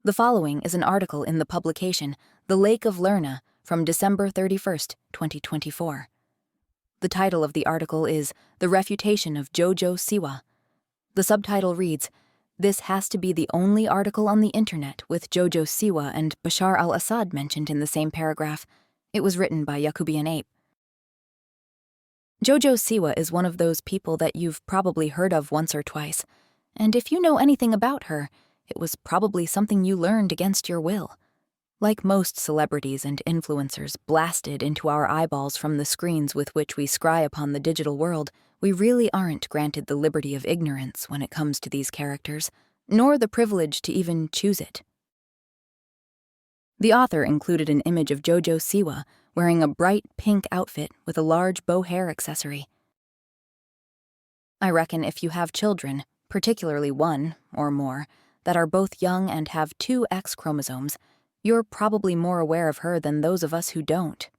The following is an article in the publication The Lake of Lerna from December 31st, 2024. The title of the article is The Refutation of Jojo Siwa. The subtitle reads, "This has to be the only article on the internet with Jojo Siwa and Bashar al-Assad mentioned in the same paragraph." It was written by Yakubian Ape. Jojo Siwa is one of those people that you've probably heard of once or twice, and if you know anything about her, it was probably something you learned against your will. Like most celebrities and influencers blasted into our eyeballs from the screens with which we scry upon the digital world, we really aren't granted the liberty of ignorance when it comes to these characters, nor the privilege to even choose it. The author included an image of Jojo Siwa wearing a bright pink outfit with a large bow hair accessory. I reckon if you have children, particularly one or more, that are both young and have two X chromosomes, you're probably more aware of her than those of us who don't.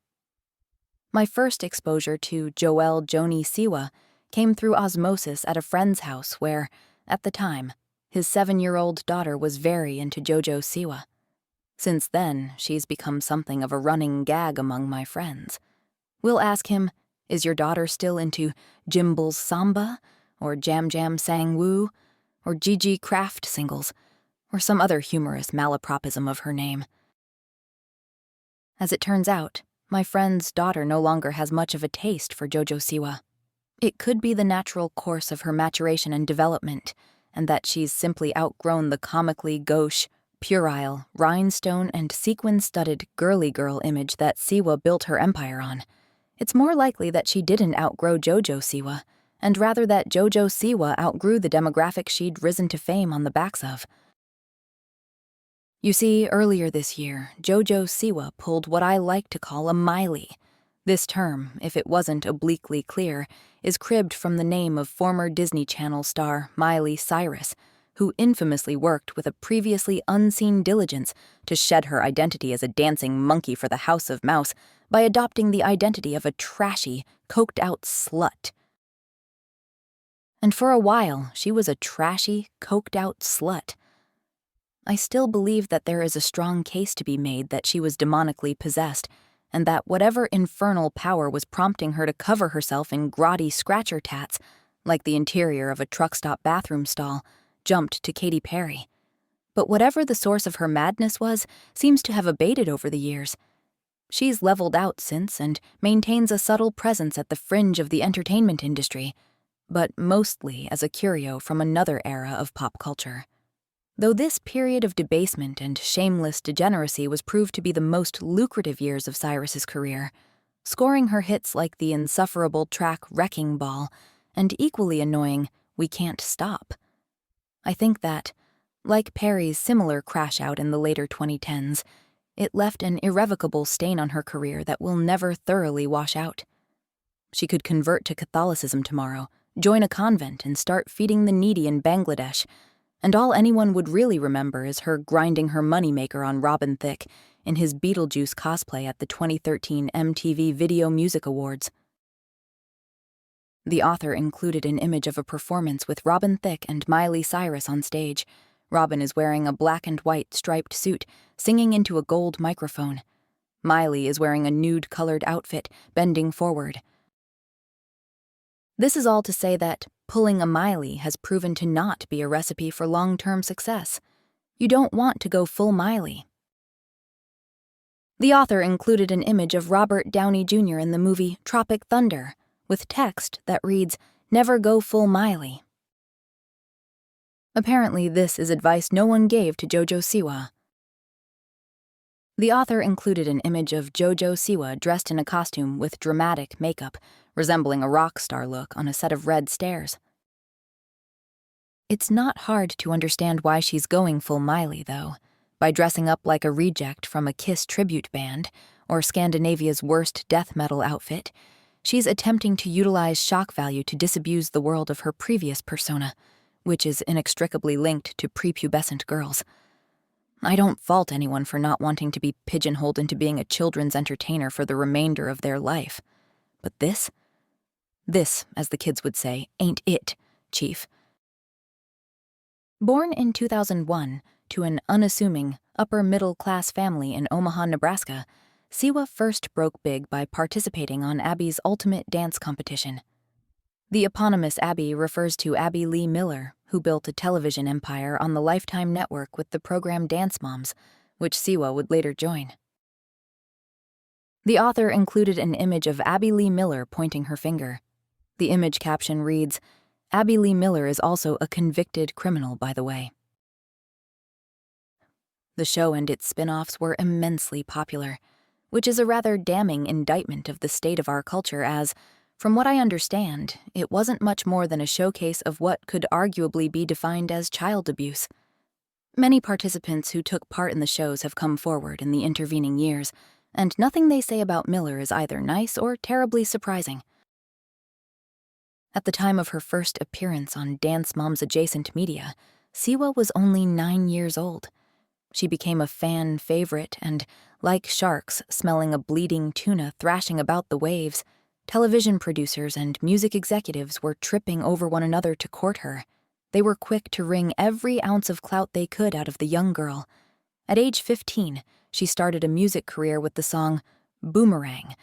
My first exposure to Joel Joni Siwa came through osmosis at a friend's house where, at the time, his 7-year-old daughter was very into Jojo Siwa. Since then, she's become something of a running gag among my friends. We'll ask him, "Is your daughter still into Jimble's Samba, or Jam Jam Sang Woo, or Gigi Craft singles, or some other humorous malapropism of her name?" As it turns out, my friend's daughter no longer has much of a taste for Jojo Siwa. It could be the natural course of her maturation and development, and that she's simply outgrown the comically gauche, puerile, rhinestone and sequin-studded girly girl image that Siwa built her empire on. It's more likely that she didn't outgrow Jojo Siwa, and rather that Jojo Siwa outgrew the demographic she'd risen to fame on the backs of. You see, earlier this year, Jojo Siwa pulled what I like to call a Miley. This term, if it wasn't obliquely clear, is cribbed from the name of former Disney Channel star Miley Cyrus, who infamously worked with a previously unseen diligence to shed her identity as a dancing monkey for the House of Mouse by adopting the identity of a trashy, coked-out slut. And for a while, she was a trashy, coked-out slut. I still believe that there is a strong case to be made that she was demonically possessed, and that whatever infernal power was prompting her to cover herself in grotty scratcher tats, like the interior of a truck stop bathroom stall, jumped to Katy Perry. But whatever the source of her madness was, seems to have abated over the years. She's leveled out since and maintains a subtle presence at the fringe of the entertainment industry, but mostly as a curio from another era of pop culture. Though this period of debasement and shameless degeneracy was proved to be the most lucrative years of Cyrus's career, scoring her hits like the insufferable track Wrecking Ball and equally annoying We Can't Stop. I think that, like Perry's similar crash out in the later 2010s, it left an irrevocable stain on her career that will never thoroughly wash out. She could convert to Catholicism tomorrow, join a convent, and start feeding the needy in Bangladesh, and all anyone would really remember is her grinding her moneymaker on Robin Thicke in his Beetlejuice cosplay at the 2013 MTV Video Music Awards. The author included an image of a performance with Robin Thicke and Miley Cyrus on stage. Robin is wearing a black and white striped suit, singing into a gold microphone. Miley is wearing a nude-colored outfit, bending forward. This is all to say that pulling a Miley has proven to not be a recipe for long-term success. You don't want to go full Miley. The author included an image of Robert Downey Jr. in the movie Tropic Thunder, with text that reads, "Never go full Miley." Apparently, this is advice no one gave to Jojo Siwa. The author included an image of Jojo Siwa dressed in a costume with dramatic makeup, resembling a rock star look on a set of red stairs. It's not hard to understand why she's going full Miley, though. By dressing up like a reject from a Kiss tribute band, or Scandinavia's worst death metal outfit, she's attempting to utilize shock value to disabuse the world of her previous persona, which is inextricably linked to prepubescent girls. I don't fault anyone for not wanting to be pigeonholed into being a children's entertainer for the remainder of their life. But this, as the kids would say, ain't it, Chief. Born in 2001, to an unassuming, upper-middle-class family in Omaha, Nebraska, Siwa first broke big by participating on Abby's ultimate dance competition. The eponymous Abby refers to Abby Lee Miller, who built a television empire on the Lifetime network with the program Dance Moms, which Siwa would later join. The author included an image of Abby Lee Miller pointing her finger. The image caption reads, "Abby Lee Miller is also a convicted criminal, by the way." The show and its spin-offs were immensely popular, which is a rather damning indictment of the state of our culture as, from what I understand, it wasn't much more than a showcase of what could arguably be defined as child abuse. Many participants who took part in the shows have come forward in the intervening years, and nothing they say about Miller is either nice or terribly surprising. At the time of her first appearance on Dance Moms adjacent media, Siwa was only 9 years old. She became a fan favorite and, like sharks smelling a bleeding tuna thrashing about the waves, television producers and music executives were tripping over one another to court her. They were quick to wring every ounce of clout they could out of the young girl. At age 15, she started a music career with the song Boomerang,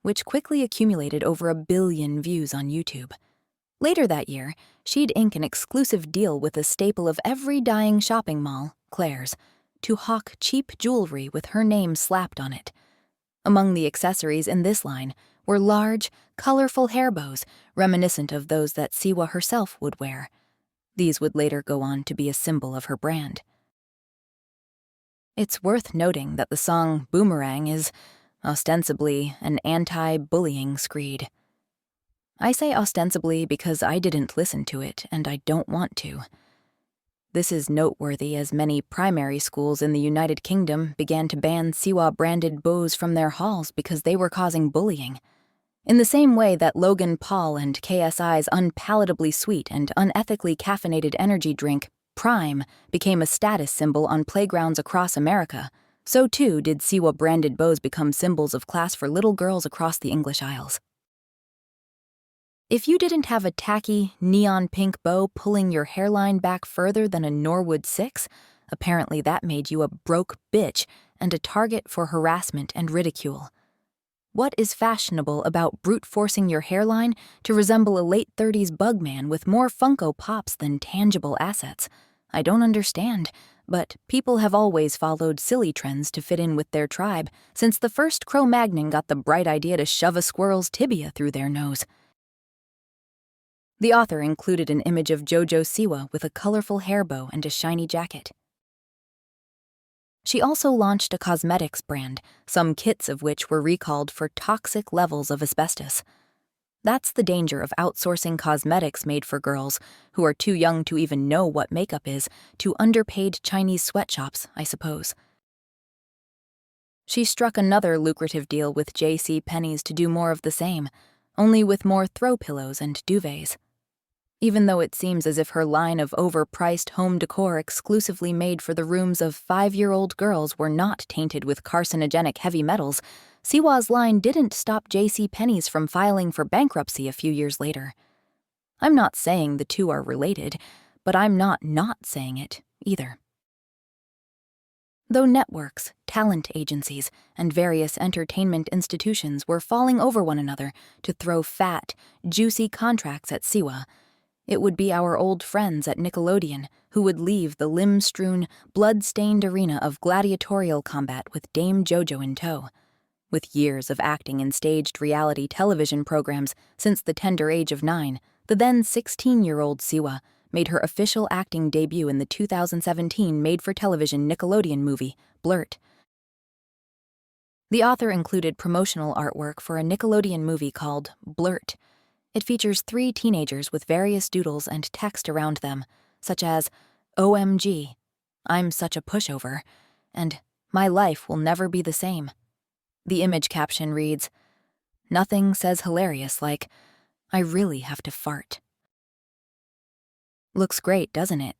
which quickly accumulated over 1 billion views on YouTube. Later that year, she'd ink an exclusive deal with a staple of every dying shopping mall, Claire's, to hawk cheap jewelry with her name slapped on it. Among the accessories in this line were large, colorful hair bows reminiscent of those that Siwa herself would wear. These would later go on to be a symbol of her brand. It's worth noting that the song Boomerang is, ostensibly, an anti-bullying screed. I say ostensibly because I didn't listen to it, and I don't want to. This is noteworthy as many primary schools in the United Kingdom began to ban Siwa-branded bows from their halls because they were causing bullying. In the same way that Logan Paul and KSI's unpalatably sweet and unethically caffeinated energy drink, Prime, became a status symbol on playgrounds across America, so too did Siwa-branded bows become symbols of class for little girls across the English Isles. If you didn't have a tacky, neon pink bow pulling your hairline back further than a Norwood 6, apparently that made you a broke bitch and a target for harassment and ridicule. What is fashionable about brute-forcing your hairline to resemble a late 30s bug man with more Funko Pops than tangible assets? I don't understand, but people have always followed silly trends to fit in with their tribe since the first Cro-Magnon got the bright idea to shove a squirrel's tibia through their nose. The author included an image of Jojo Siwa with a colorful hair bow and a shiny jacket. She also launched a cosmetics brand, some kits of which were recalled for toxic levels of asbestos. That's the danger of outsourcing cosmetics made for girls, who are too young to even know what makeup is, to underpaid Chinese sweatshops, I suppose. She struck another lucrative deal with J.C. Penney's to do more of the same, only with more throw pillows and duvets. Even though it seems as if her line of overpriced home decor exclusively made for the rooms of 5-year-old girls were not tainted with carcinogenic heavy metals, Siwa's line didn't stop J.C. Penney's from filing for bankruptcy a few years later. I'm not saying the two are related, but I'm not saying it either. Though networks, talent agencies, and various entertainment institutions were falling over one another to throw fat, juicy contracts at Siwa, it would be our old friends at Nickelodeon who would leave the limb-strewn, blood-stained arena of gladiatorial combat with Dame Jojo in tow. With years of acting in staged reality television programs since the tender age of 9, the then 16-year-old Siwa made her official acting debut in the 2017 made-for-television Nickelodeon movie, Blurt. The author included promotional artwork for a Nickelodeon movie called Blurt. It features 3 teenagers with various doodles and text around them, such as, OMG, I'm such a pushover, and my life will never be the same. The image caption reads, Nothing says hilarious like, I really have to fart. Looks great, doesn't it?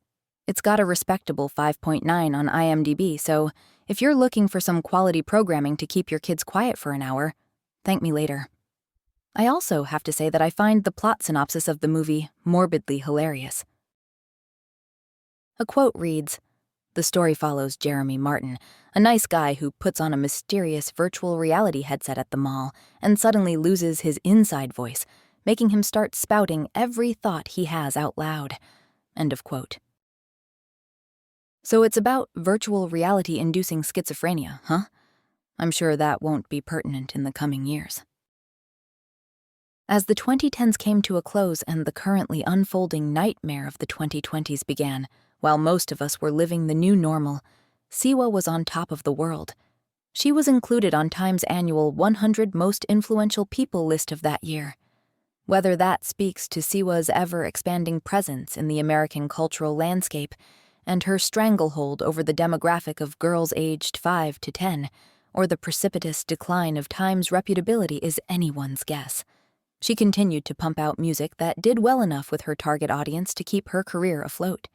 It's got a respectable 5.9 on IMDb, so if you're looking for some quality programming to keep your kids quiet for an hour, thank me later. I also have to say that I find the plot synopsis of the movie morbidly hilarious. A quote reads, The story follows Jeremy Martin, a nice guy who puts on a mysterious virtual reality headset at the mall and suddenly loses his inside voice, making him start spouting every thought he has out loud. End of quote. So it's about virtual reality-inducing schizophrenia, huh? I'm sure that won't be pertinent in the coming years. As the 2010s came to a close and the currently unfolding nightmare of the 2020s began, while most of us were living the new normal, Siwa was on top of the world. She was included on Time's annual 100 Most Influential People list of that year. Whether that speaks to Siwa's ever-expanding presence in the American cultural landscape and her stranglehold over the demographic of girls aged 5 to 10, or the precipitous decline of Time's reputability is anyone's guess. She continued to pump out music that did well enough with her target audience to keep her career afloat.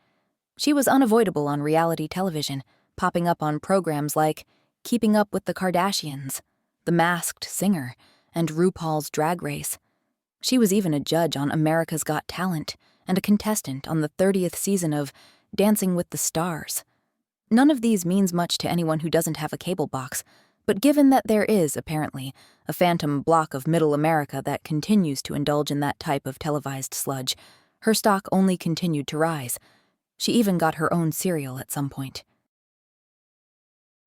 She was unavoidable on reality television, popping up on programs like Keeping Up with the Kardashians, The Masked Singer, and RuPaul's Drag Race. She was even a judge on America's Got Talent and a contestant on the 30th season of Dancing with the Stars. None of these means much to anyone who doesn't have a cable box, but given that there is, apparently, a phantom block of middle America that continues to indulge in that type of televised sludge, her stock only continued to rise. She even got her own cereal at some point.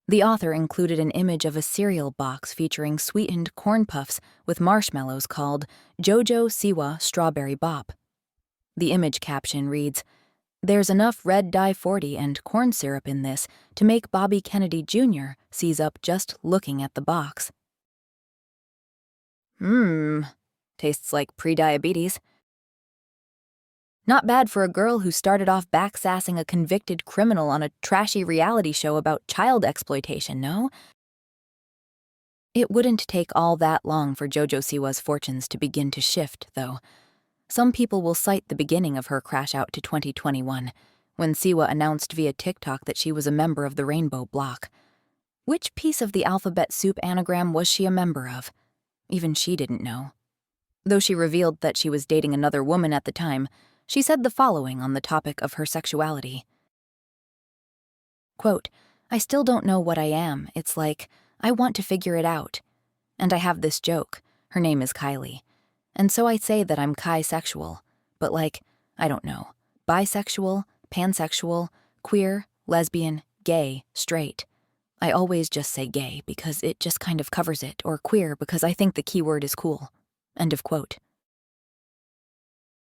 The author included an image of a cereal box featuring sweetened corn puffs with marshmallows called Jojo Siwa Strawberry Bop. The image caption reads, "There's enough red dye 40 and corn syrup in this to make Bobby Kennedy Jr. seize up just looking at the box." Tastes like pre-diabetes. Not bad for a girl who started off backsassing a convicted criminal on a trashy reality show about child exploitation, no? It wouldn't take all that long for Jojo Siwa's fortunes to begin to shift, though. Some people will cite the beginning of her crash out to 2021, when Siwa announced via TikTok that she was a member of the Rainbow Bloc. Which piece of the alphabet soup anagram was she a member of? Even she didn't know. Though she revealed that she was dating another woman at the time, she said the following on the topic of her sexuality. Quote, "I still don't know what I am. It's like, I want to figure it out. And I have this joke. Her name is Kylie. And so I say that I'm chi-sexual, but like, I don't know, bisexual, pansexual, queer, lesbian, gay, straight. I always just say gay because it just kind of covers it, or queer because I think the keyword is cool." End of quote.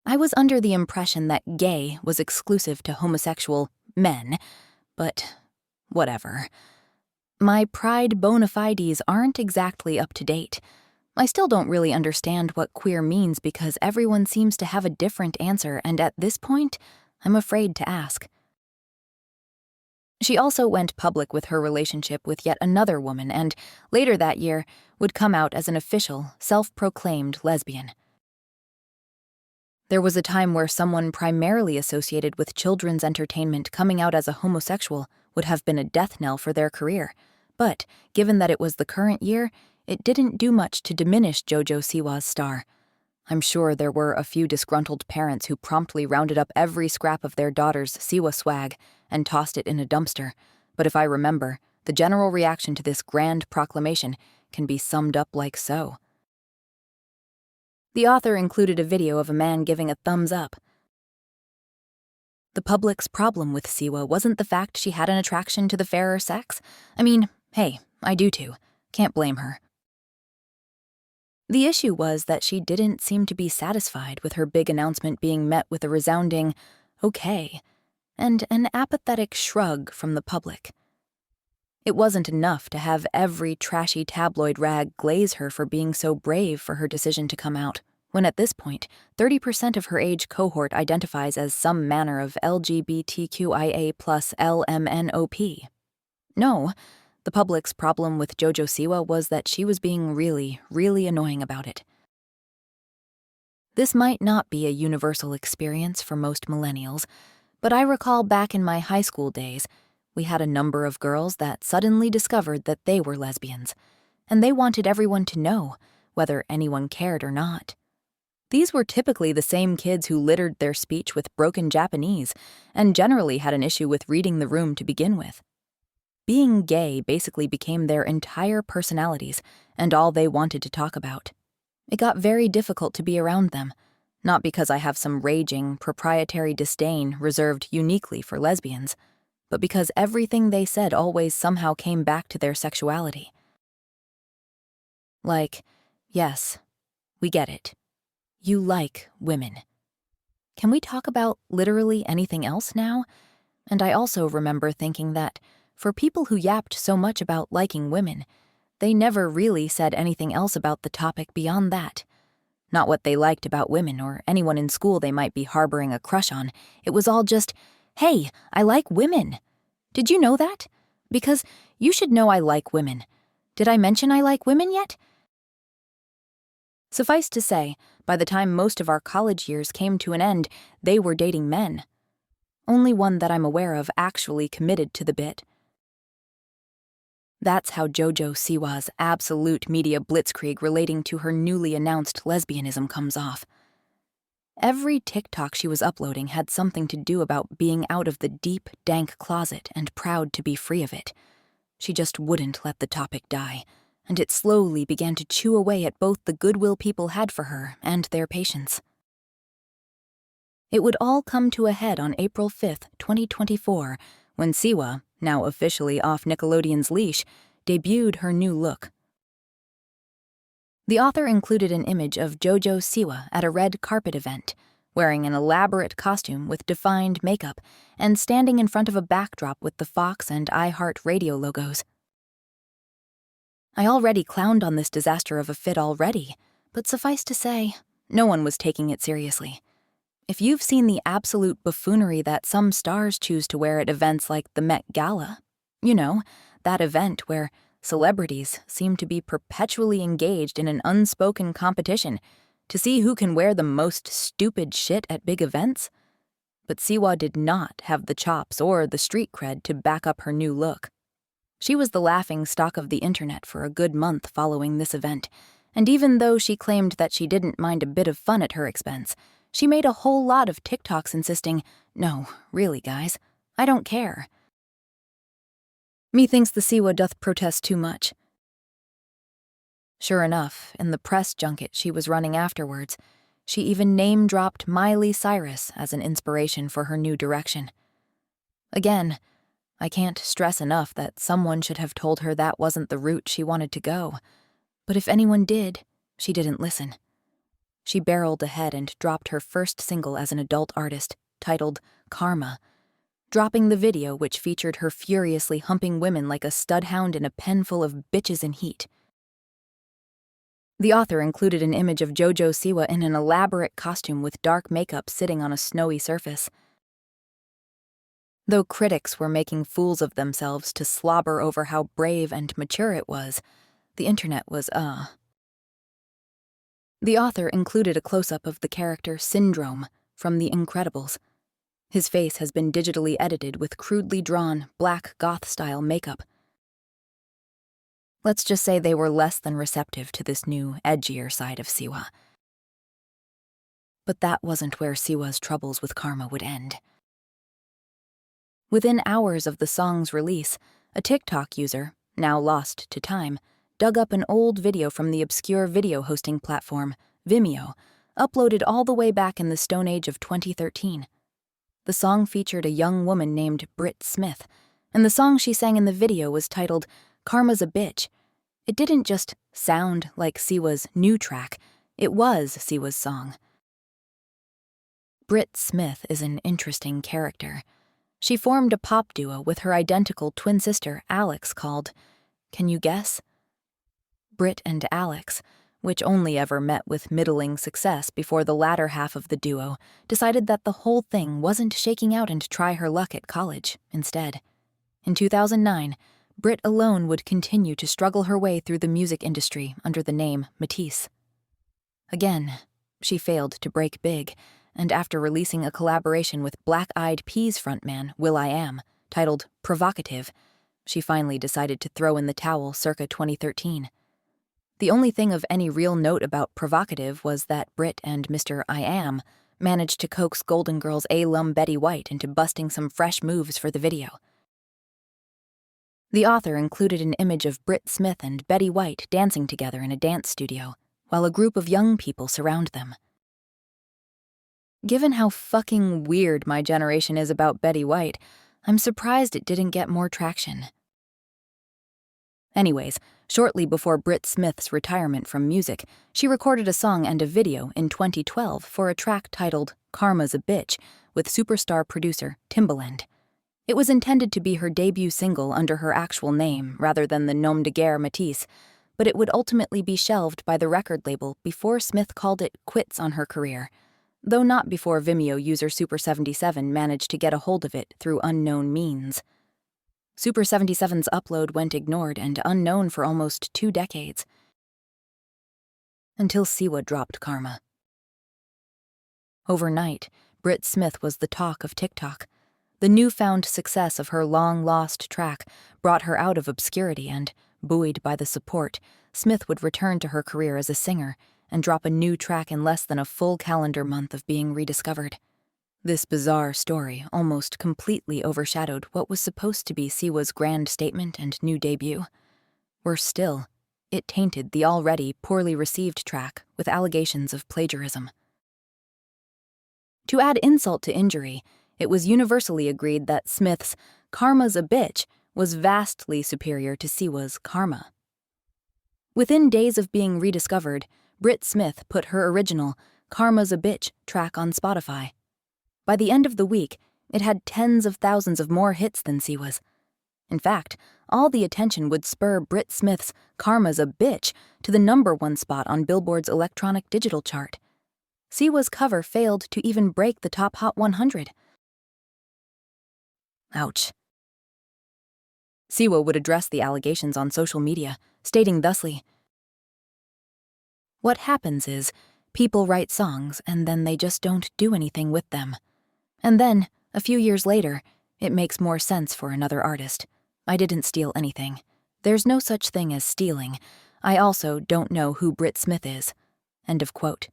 I was under the impression that gay was exclusive to homosexual men, but whatever. My pride bona fides aren't exactly up to date. I still don't really understand what queer means because everyone seems to have a different answer, and at this point, I'm afraid to ask. She also went public with her relationship with yet another woman and, later that year, would come out as an official, self-proclaimed lesbian. There was a time where someone primarily associated with children's entertainment coming out as a homosexual would have been a death knell for their career, but, given that it was the current year, it didn't do much to diminish Jojo Siwa's star. I'm sure there were a few disgruntled parents who promptly rounded up every scrap of their daughter's Siwa swag and tossed it in a dumpster, but if I remember, the general reaction to this grand proclamation can be summed up like so. The author included a video of a man giving a thumbs up. The public's problem with Siwa wasn't the fact she had an attraction to the fairer sex. I mean, hey, I do too. Can't blame her. The issue was that she didn't seem to be satisfied with her big announcement being met with a resounding, okay, and an apathetic shrug from the public. It wasn't enough to have every trashy tabloid rag glaze her for being so brave for her decision to come out, when at this point, 30% of her age cohort identifies as some manner of LGBTQIA plus LMNOP. No, the public's problem with Jojo Siwa was that she was being really, really annoying about it. This might not be a universal experience for most millennials, but I recall back in my high school days, we had a number of girls that suddenly discovered that they were lesbians, and they wanted everyone to know, whether anyone cared or not. These were typically the same kids who littered their speech with broken Japanese and generally had an issue with reading the room to begin with. Being gay basically became their entire personalities and all they wanted to talk about. It got very difficult to be around them, not because I have some raging, proprietary disdain reserved uniquely for lesbians, but because everything they said always somehow came back to their sexuality. Like, yes, we get it. You like women. Can we talk about literally anything else now? And I also remember thinking that, for people who yapped so much about liking women, they never really said anything else about the topic beyond that. Not what they liked about women or anyone in school they might be harboring a crush on. It was all just, hey, I like women. Did you know that? Because you should know I like women. Did I mention I like women yet? Suffice to say, by the time most of our college years came to an end, they were dating men. Only one that I'm aware of actually committed to the bit. That's how Jojo Siwa's absolute media blitzkrieg relating to her newly announced lesbianism comes off. Every TikTok she was uploading had something to do about being out of the deep, dank closet and proud to be free of it. She just wouldn't let the topic die, and it slowly began to chew away at both the goodwill people had for her and their patience. It would all come to a head on April 5th, 2024, when Siwa, now officially off Nickelodeon's leash, debuted her new look. The author included an image of Jojo Siwa at a red carpet event, wearing an elaborate costume with defined makeup and standing in front of a backdrop with the Fox and iHeartRadio logos. I already clowned on this disaster of a fit already, but suffice to say, no one was taking it seriously. If you've seen the absolute buffoonery that some stars choose to wear at events like the Met Gala, you know, that event where celebrities seem to be perpetually engaged in an unspoken competition to see who can wear the most stupid shit at big events. But Siwa did not have the chops or the street cred to back up her new look. She was the laughing stock of the internet for a good month following this event, and even though she claimed that she didn't mind a bit of fun at her expense, she made a whole lot of TikToks insisting, "No, really, guys, I don't care." Methinks the Siwa doth protest too much. Sure enough, in the press junket she was running afterwards, she even name-dropped Miley Cyrus as an inspiration for her new direction. Again, I can't stress enough that someone should have told her that wasn't the route she wanted to go. But if anyone did, she didn't listen. She barreled ahead and dropped her first single as an adult artist, titled Karma, dropping the video which featured her furiously humping women like a studhound in a pen full of bitches in heat. The author included an image of Jojo Siwa in an elaborate costume with dark makeup sitting on a snowy surface. Though critics were making fools of themselves to slobber over how brave and mature it was, the internet was The author included a close-up of the character Syndrome from The Incredibles. His face has been digitally edited with crudely drawn, black goth-style makeup. Let's just say they were less than receptive to this new, edgier side of Siwa. But that wasn't where Siwa's troubles with Karma would end. Within hours of the song's release, a TikTok user, now lost to time, dug up an old video from the obscure video hosting platform, Vimeo, uploaded all the way back in the Stone Age of 2013. The song featured a young woman named Britt Smith, and the song she sang in the video was titled Karma's a Bitch. It didn't just sound like Siwa's new track, it was Siwa's song. Britt Smith is an interesting character. She formed a pop duo with her identical twin sister, Alex, called, can you guess? Britt and Alex, which only ever met with middling success before the latter half of the duo decided that the whole thing wasn't shaking out and try her luck at college, instead. In 2009, Britt alone would continue to struggle her way through the music industry under the name Matisse. Again, she failed to break big, and after releasing a collaboration with Black Eyed Peas frontman will.i.am, titled Provocative, she finally decided to throw in the towel circa 2013. The only thing of any real note about provocative was that Britt and Mr. I Am managed to coax Golden Girls alum Betty White into busting some fresh moves for the video. The author included an image of Britt Smith and Betty White dancing together in a dance studio, while a group of young people surround them. Given how fucking weird my generation is about Betty White, I'm surprised it didn't get more traction. Anyways, shortly before Britt Smith's retirement from music, she recorded a song and a video in 2012 for a track titled Karma's a Bitch with superstar producer Timbaland. It was intended to be her debut single under her actual name rather than the nom de guerre Matisse, but it would ultimately be shelved by the record label before Smith called it quits on her career, though not before Vimeo user Super77 managed to get a hold of it through unknown means. Super77's upload went ignored and unknown for almost 2 decades, until Siwa dropped Karma. Overnight, Britt Smith was the talk of TikTok. The newfound success of her long-lost track brought her out of obscurity and, buoyed by the support, Smith would return to her career as a singer and drop a new track in less than a full calendar month of being rediscovered. This bizarre story almost completely overshadowed what was supposed to be Siwa's grand statement and new debut. Worse still, it tainted the already poorly received track with allegations of plagiarism. To add insult to injury, it was universally agreed that Smith's Karma's a Bitch was vastly superior to Siwa's Karma. Within days of being rediscovered, Britt Smith put her original Karma's a Bitch track on Spotify. By the end of the week, it had tens of thousands of more hits than Siwa's. In fact, all the attention would spur Britt Smith's Karma's a Bitch to the #1 spot on Billboard's electronic digital chart. Siwa's cover failed to even break the top Hot 100. Ouch. Siwa would address the allegations on social media, stating thusly, "What happens is, people write songs and then they just don't do anything with them. And then, a few years later, it makes more sense for another artist. I didn't steal anything. There's no such thing as stealing. I also don't know who Britt Smith is." End of quote.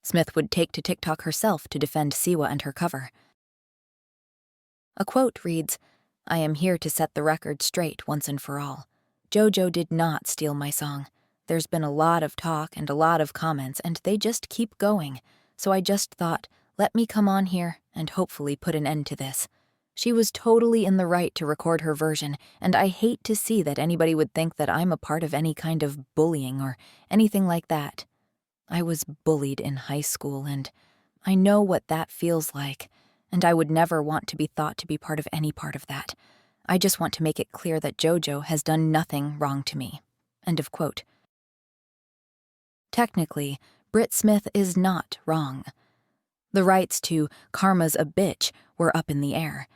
Smith would take to TikTok herself to defend Siwa and her cover. A quote reads, "I am here to set the record straight once and for all. Jojo did not steal my song. There's been a lot of talk and a lot of comments, and they just keep going. So I just thought, let me come on here and hopefully put an end to this. She was totally in the right to record her version, and I hate to see that anybody would think that I'm a part of any kind of bullying or anything like that. I was bullied in high school, and I know what that feels like, and I would never want to be thought to be part of any part of that. I just want to make it clear that Jojo has done nothing wrong to me." End of quote. Technically, Britt Smith is not wrong. The rights to Karma's a Bitch were up in the air.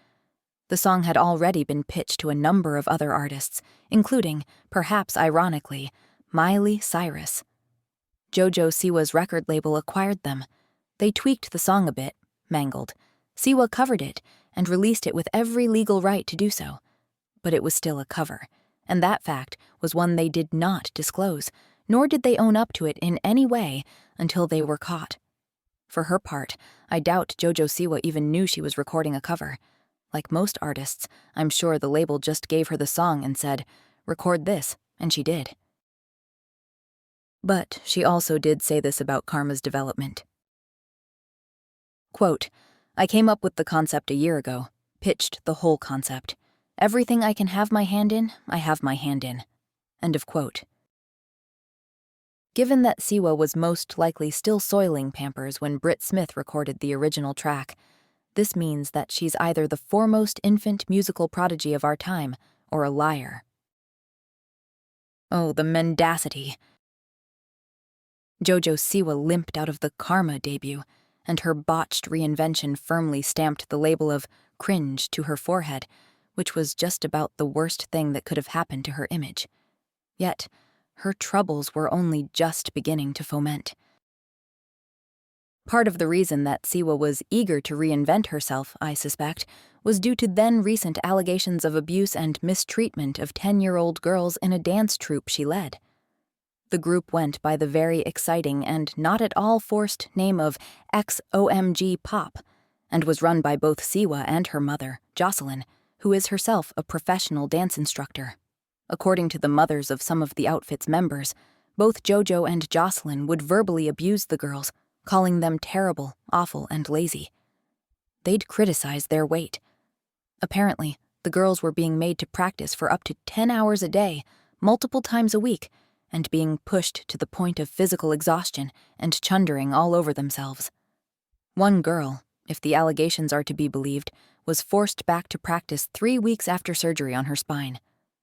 The song had already been pitched to a number of other artists, including, perhaps ironically, Miley Cyrus. Jojo Siwa's record label acquired them. They tweaked the song a bit, mangled. Siwa covered it and released it with every legal right to do so. But it was still a cover, and that fact was one they did not disclose, nor did they own up to it in any way until they were caught. For her part, I doubt Jojo Siwa even knew she was recording a cover. Like most artists, I'm sure the label just gave her the song and said, "Record this," and she did. But she also did say this about Karma's development. Quote, "I came up with the concept a year ago, pitched the whole concept. Everything I can have my hand in, I have my hand in." End of quote. Given that Siwa was most likely still soiling Pampers when Britt Smith recorded the original track, this means that she's either the foremost infant musical prodigy of our time or a liar. Oh, the mendacity. Jojo Siwa limped out of the Karma debut, and her botched reinvention firmly stamped the label of cringe to her forehead, which was just about the worst thing that could have happened to her image. Yet, her troubles were only just beginning to foment. Part of the reason that Siwa was eager to reinvent herself, I suspect, was due to then recent allegations of abuse and mistreatment of 10-year-old girls in a dance troupe she led. The group went by the very exciting and not at all forced name of XOMG Pop, and was run by both Siwa and her mother, Jocelyn, who is herself a professional dance instructor. According to the mothers of some of the outfit's members, both Jojo and Jocelyn would verbally abuse the girls, calling them terrible, awful, and lazy. They'd criticize their weight. Apparently, the girls were being made to practice for up to 10 hours a day, multiple times a week, and being pushed to the point of physical exhaustion and chundering all over themselves. One girl, if the allegations are to be believed, was forced back to practice 3 weeks after surgery on her spine.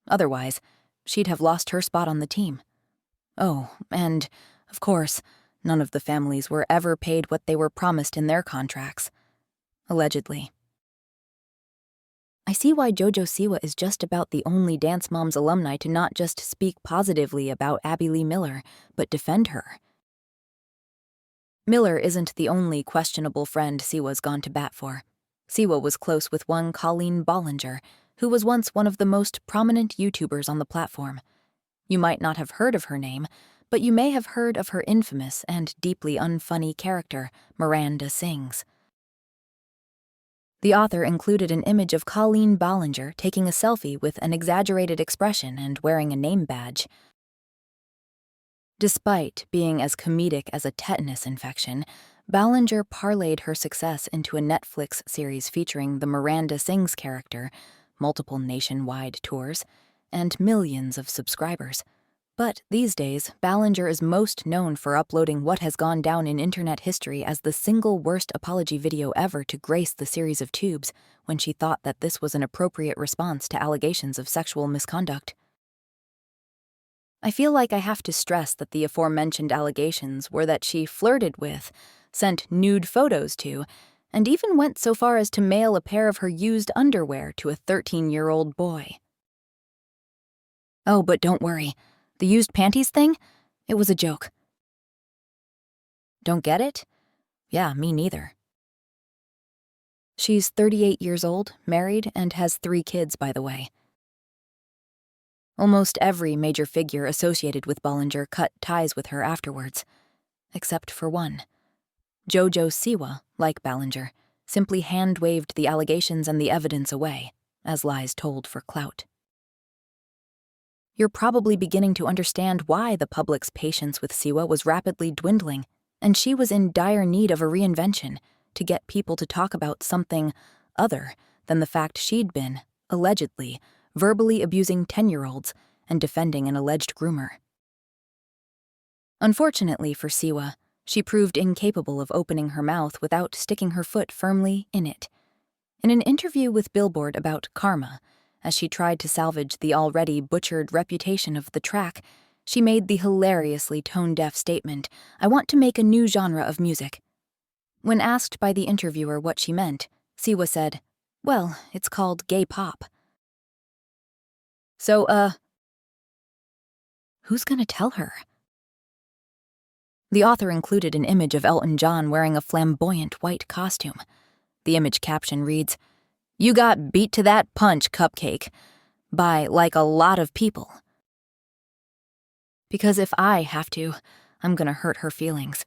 Otherwise, she'd have lost her spot on the team. Oh, and, of course, none of the families were ever paid what they were promised in their contracts. Allegedly. I see why Jojo Siwa is just about the only Dance Moms alumni to not just speak positively about Abby Lee Miller, but defend her. Miller isn't the only questionable friend Siwa's gone to bat for. Siwa was close with one Colleen Bollinger, who was once one of the most prominent YouTubers on the platform. You might not have heard of her name, but you may have heard of her infamous and deeply unfunny character, Miranda Sings. The author included an image of Colleen Bollinger taking a selfie with an exaggerated expression and wearing a name badge. Despite being as comedic as a tetanus infection, Bollinger parlayed her success into a Netflix series featuring the Miranda Sings character, multiple nationwide tours, and millions of subscribers. But these days, Bollinger is most known for uploading what has gone down in internet history as the single worst apology video ever to grace the series of tubes when she thought that this was an appropriate response to allegations of sexual misconduct. I feel like I have to stress that the aforementioned allegations were that she flirted with, sent nude photos to, and even went so far as to mail a pair of her used underwear to a 13-year-old boy. Oh, but don't worry. The used panties thing? It was a joke. Don't get it? Yeah, me neither. She's 38 years old, married, and has 3 kids, by the way. Almost every major figure associated with Bollinger cut ties with her afterwards, except for one. Jojo Siwa, like Bollinger, simply hand-waved the allegations and the evidence away, as lies told for clout. You're probably beginning to understand why the public's patience with Siwa was rapidly dwindling, and she was in dire need of a reinvention to get people to talk about something other than the fact she'd been, allegedly, verbally abusing 10-year-olds and defending an alleged groomer. Unfortunately for Siwa, she proved incapable of opening her mouth without sticking her foot firmly in it. In an interview with Billboard about Karma, as she tried to salvage the already butchered reputation of the track, she made the hilariously tone-deaf statement, "I want to make a new genre of music." When asked by the interviewer what she meant, Siwa said, "Well, it's called gay pop." So, who's gonna tell her? The author included an image of Elton John wearing a flamboyant white costume. The image caption reads, "You got beat to that punch, Cupcake, by, like, a lot of people." Because if I have to, I'm gonna hurt her feelings.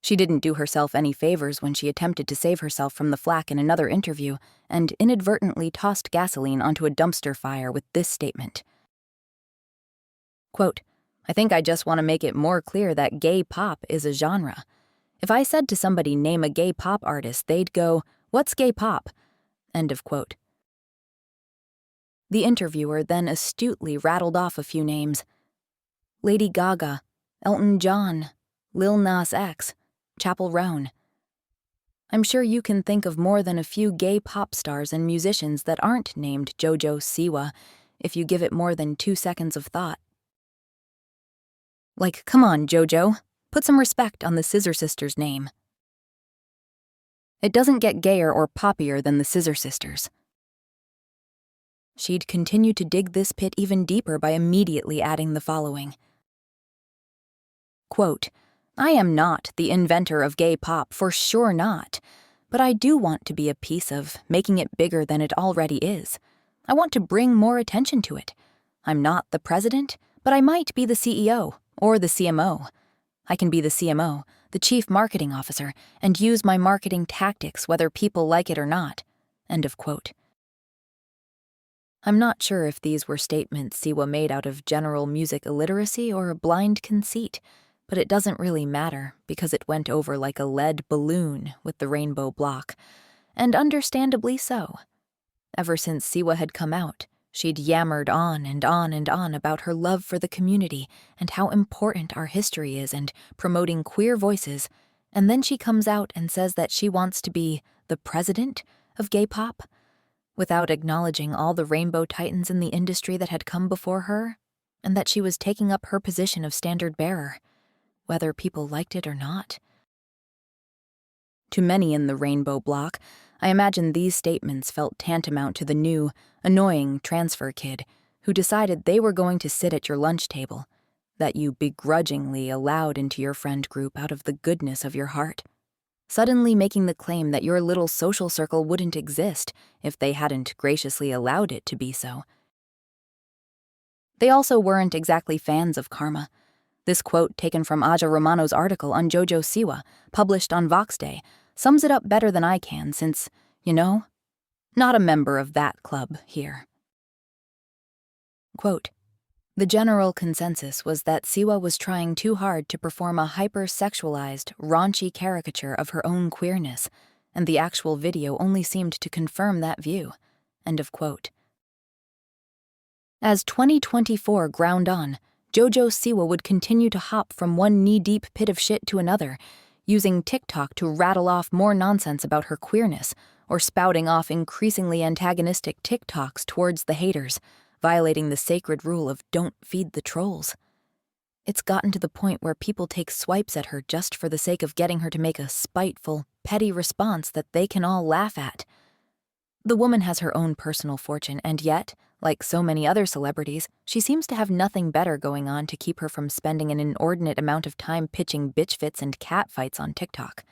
She didn't do herself any favors when she attempted to save herself from the flack in another interview and inadvertently tossed gasoline onto a dumpster fire with this statement. Quote, "I think I just want to make it more clear that gay pop is a genre. If I said to somebody name a gay pop artist, they'd go, 'What's gay pop?' End of quote." The interviewer then astutely rattled off a few names. Lady Gaga, Elton John, Lil Nas X, Chappell Roan. I'm sure you can think of more than a few gay pop stars and musicians that aren't named Jojo Siwa if you give it more than 2 seconds of thought. Like, come on, Jojo, put some respect on the Scissor Sisters' name. It doesn't get gayer or poppier than the Scissor Sisters. She'd continue to dig this pit even deeper by immediately adding the following. Quote, I am not the inventor of gay pop, for sure not. But I do want to be a piece of making it bigger than it already is. I want to bring more attention to it. I'm not the president, but I might be the CEO or the CMO. I can be the CMO, the chief marketing officer, and use my marketing tactics whether people like it or not. End of quote. I'm not sure if these were statements Siwa made out of general music illiteracy or a blind conceit, but it doesn't really matter because it went over like a lead balloon with the rainbow block, and understandably so. Ever since Siwa had come out, she'd yammered on and on and on about her love for the community and how important our history is and promoting queer voices, and then she comes out and says that she wants to be the president of gay pop, without acknowledging all the rainbow titans in the industry that had come before her, and that she was taking up her position of standard bearer, whether people liked it or not. To many in the rainbow block, I imagine these statements felt tantamount to the new, annoying transfer kid who decided they were going to sit at your lunch table, that you begrudgingly allowed into your friend group out of the goodness of your heart, suddenly making the claim that your little social circle wouldn't exist if they hadn't graciously allowed it to be so. They also weren't exactly fans of karma. This quote, taken from Aja Romano's article on Jojo Siwa, published on Vox Day, sums it up better than I can since, not a member of that club here. Quote, the general consensus was that Siwa was trying too hard to perform a hyper-sexualized, raunchy caricature of her own queerness, and the actual video only seemed to confirm that view. End of quote. As 2024 ground on, Jojo Siwa would continue to hop from one knee-deep pit of shit to another, using TikTok to rattle off more nonsense about her queerness, or spouting off increasingly antagonistic TikToks towards the haters, violating the sacred rule of don't feed the trolls. It's gotten to the point where people take swipes at her just for the sake of getting her to make a spiteful, petty response that they can all laugh at. The woman has her own personal fortune, and yet, like so many other celebrities, she seems to have nothing better going on to keep her from spending an inordinate amount of time pitching bitch fits and cat fights on TikTok.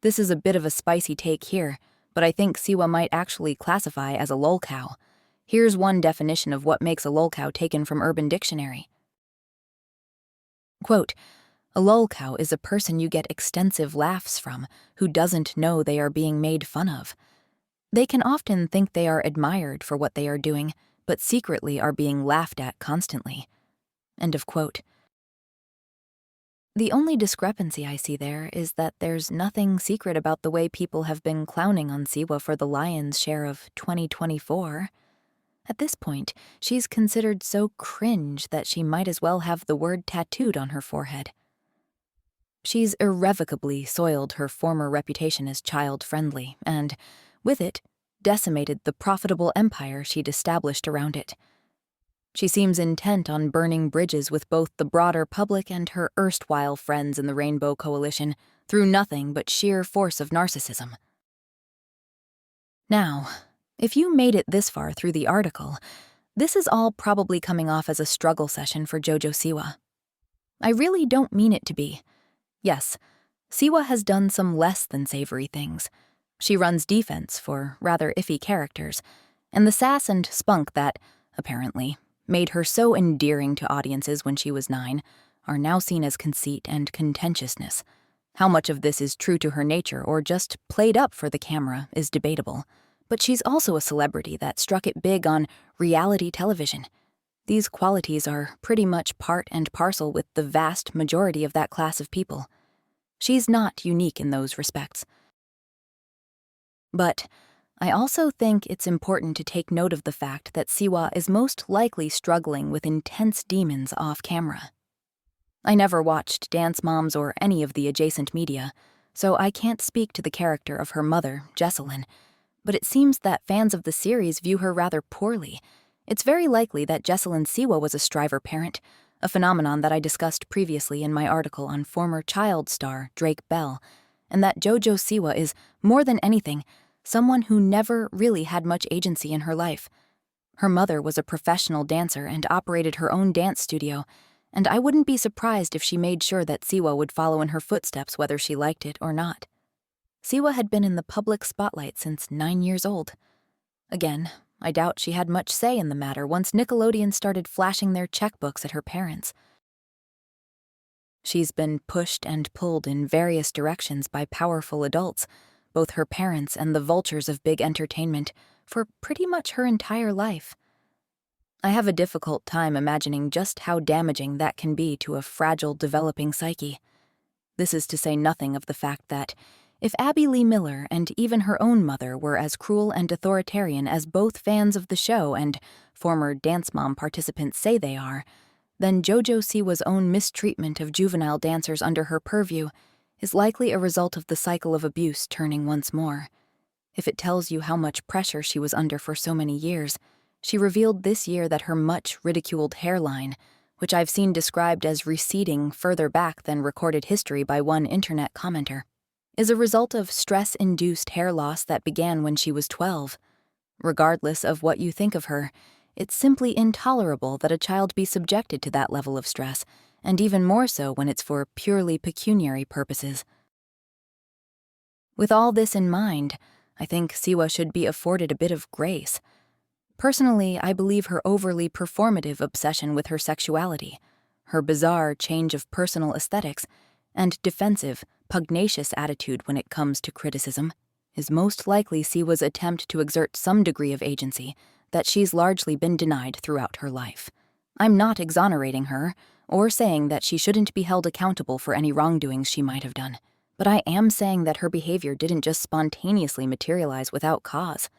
This is a bit of a spicy take here, but I think Siwa might actually classify as a lolcow. Here's one definition of what makes a lolcow taken from Urban Dictionary. Quote, a lolcow is a person you get extensive laughs from who doesn't know they are being made fun of. They can often think they are admired for what they are doing, but secretly are being laughed at constantly. End of quote. The only discrepancy I see there is that there's nothing secret about the way people have been clowning on Siwa for the lion's share of 2024. At this point, she's considered so cringe that she might as well have the word tattooed on her forehead. She's irrevocably soiled her former reputation as child-friendly and, with it, decimated the profitable empire she'd established around it. She seems intent on burning bridges with both the broader public and her erstwhile friends in the Rainbow Coalition through nothing but sheer force of narcissism. Now, if you made it this far through the article, this is all probably coming off as a struggle session for Jojo Siwa. I really don't mean it to be. Yes, Siwa has done some less than savory things. She runs defense for rather iffy characters, and the sass and spunk that, apparently, made her so endearing to audiences when she was 9 are now seen as conceit and contentiousness. How much of this is true to her nature or just played up for the camera is debatable. But she's also a celebrity that struck it big on reality television. These qualities are pretty much part and parcel with the vast majority of that class of people. She's not unique in those respects. But I also think it's important to take note of the fact that Siwa is most likely struggling with intense demons off camera. I never watched Dance Moms or any of the adjacent media, so I can't speak to the character of her mother, Jesselyn, but it seems that fans of the series view her rather poorly. It's very likely that Jesselyn Siwa was a striver parent, a phenomenon that I discussed previously in my article on former child star Drake Bell, and that Jojo Siwa is, more than anything, someone who never really had much agency in her life. Her mother was a professional dancer and operated her own dance studio, and I wouldn't be surprised if she made sure that Siwa would follow in her footsteps whether she liked it or not. Siwa had been in the public spotlight since 9 years old. Again, I doubt she had much say in the matter once Nickelodeon started flashing their checkbooks at her parents. She's been pushed and pulled in various directions by powerful adults, both her parents and the vultures of big entertainment, for pretty much her entire life. I have a difficult time imagining just how damaging that can be to a fragile, developing psyche. This is to say nothing of the fact that, if Abby Lee Miller and even her own mother were as cruel and authoritarian as both fans of the show and former Dance Mom participants say they are, then Jojo Siwa's own mistreatment of juvenile dancers under her purview is likely a result of the cycle of abuse turning once more. If it tells you how much pressure she was under for so many years, she revealed this year that her much ridiculed hairline, which I've seen described as receding further back than recorded history by one internet commenter, is a result of stress-induced hair loss that began when she was 12. Regardless of what you think of her, it's simply intolerable that a child be subjected to that level of stress, and even more so when it's for purely pecuniary purposes. With all this in mind, I think Siwa should be afforded a bit of grace. Personally, I believe her overly performative obsession with her sexuality, her bizarre change of personal aesthetics, and defensive, pugnacious attitude when it comes to criticism is most likely Siwa's attempt to exert some degree of agency that she's largely been denied throughout her life. I'm not exonerating her, or saying that she shouldn't be held accountable for any wrongdoings she might have done, but I am saying that her behavior didn't just spontaneously materialize without cause.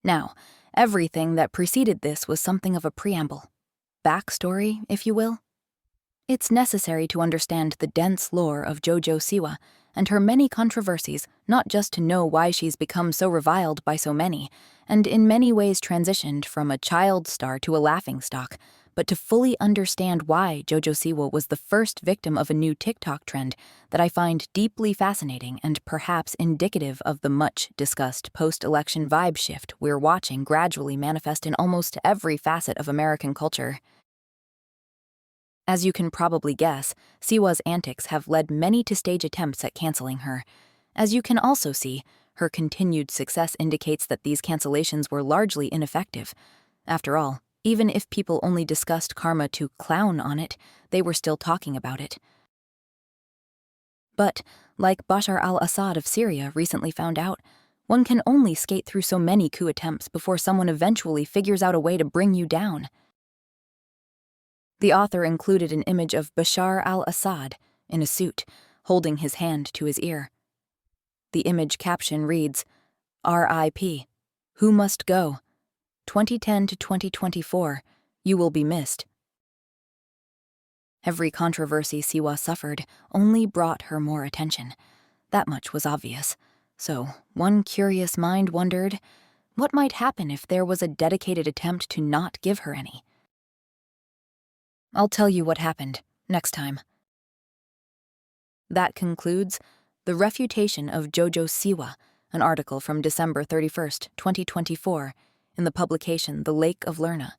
Now, everything that preceded this was something of a preamble. Backstory, if you will. It's necessary to understand the dense lore of Jojo Siwa and her many controversies, not just to know why she's become so reviled by so many, and in many ways transitioned from a child star to a laughingstock, but to fully understand why Jojo Siwa was the first victim of a new TikTok trend that I find deeply fascinating and perhaps indicative of the much-discussed post-election vibe shift we're watching gradually manifest in almost every facet of American culture. As you can probably guess, Siwa's antics have led many to stage attempts at canceling her. As you can also see, her continued success indicates that these cancellations were largely ineffective. After all, even if people only discussed karma to clown on it, they were still talking about it. But, like Bashar al-Assad of Syria recently found out, one can only skate through so many coup attempts before someone eventually figures out a way to bring you down. The author included an image of Bashar al-Assad in a suit, holding his hand to his ear. The image caption reads, "R.I.P. Who must go? 2010 to 2024. You will be missed." Every controversy Siwa suffered only brought her more attention. That much was obvious. So, one curious mind wondered, what might happen if there was a dedicated attempt to not give her any? I'll tell you what happened next time. That concludes The Refutation of Jojo Siwa, an article from December 31st, 2024, in the publication The Lake of Lerna.